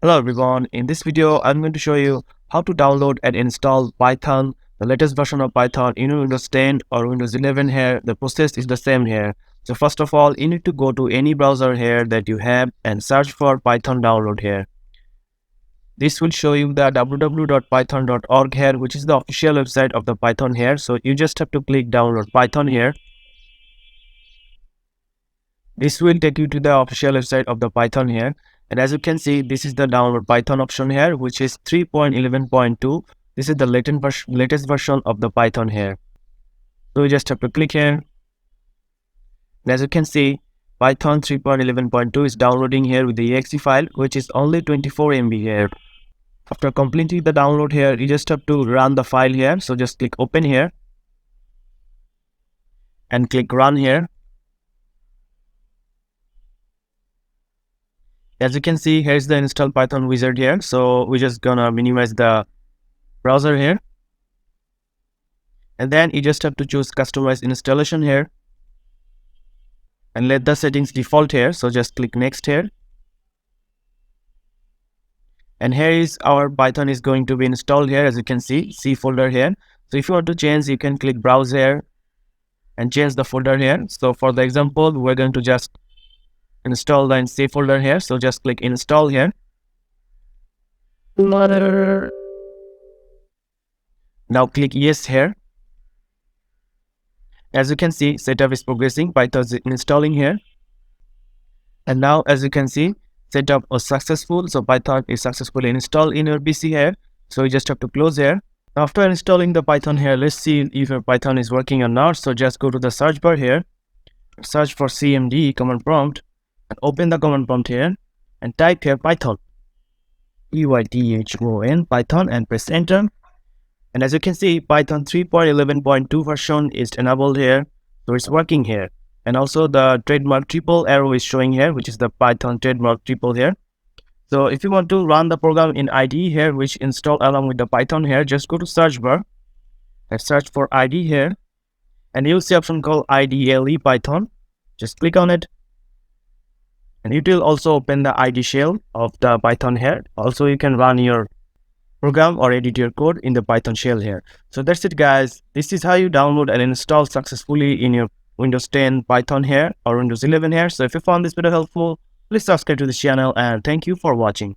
Hello everyone, in this video I'm going to show you how to download and install Python, the latest version of Python in Windows 10 or Windows 11 here. The process is the same here. So first of all, you need to go to any browser here that you have and search for Python download here. This will show you the www.python.org here, which is the official website of the Python here. So you just have to click download Python here. This will take you to the official website of the Python here. And as you can see, this is the download Python option here, which is 3.11.2. This is the latest version of the Python here. So you just have to click here. And as you can see, Python 3.11.2 is downloading here with the exe file, which is only 24 MB here. After completing the download here, you just have to run the file here. So just click open here and click run here. As you can see, here's the install Python wizard here. So we're just gonna minimize the browser here. And then you just have to choose customize installation here. And let the settings default here. So just click next here. And here is our Python is going to be installed here. As you can see, C folder here. So if you want to change, you can click browse here and change the folder here. So for the example, we're going to just install the C folder here. So just click install here. Now click yes here. As you can see, setup is progressing. Python is installing here. And now as you can see, setup was successful. So Python is successfully installed in your PC here. So you just have to close here. After installing the Python here, let's see if your Python is working or not. So just go to the search bar here. Search for cmd command prompt. And open the command prompt here and type here Python, Python, Python, and press enter. And as you can see, Python 3.11.2 version is enabled here, so it's working here. And also the trademark triple arrow is showing here, which is the Python trademark triple here. So if you want to run the program in IDE here, which install along with the Python here, just go to search bar and search for IDE here, and you'll see option called IDLE Python. Just click on it. And it will also open the IDE shell of the Python here. Also, you can run your program or edit your code in the Python shell here. So that's it, guys. This is how you download and install successfully in your Windows 10 Python here or Windows 11 here. So if you found this video helpful, please subscribe to the channel and thank you for watching.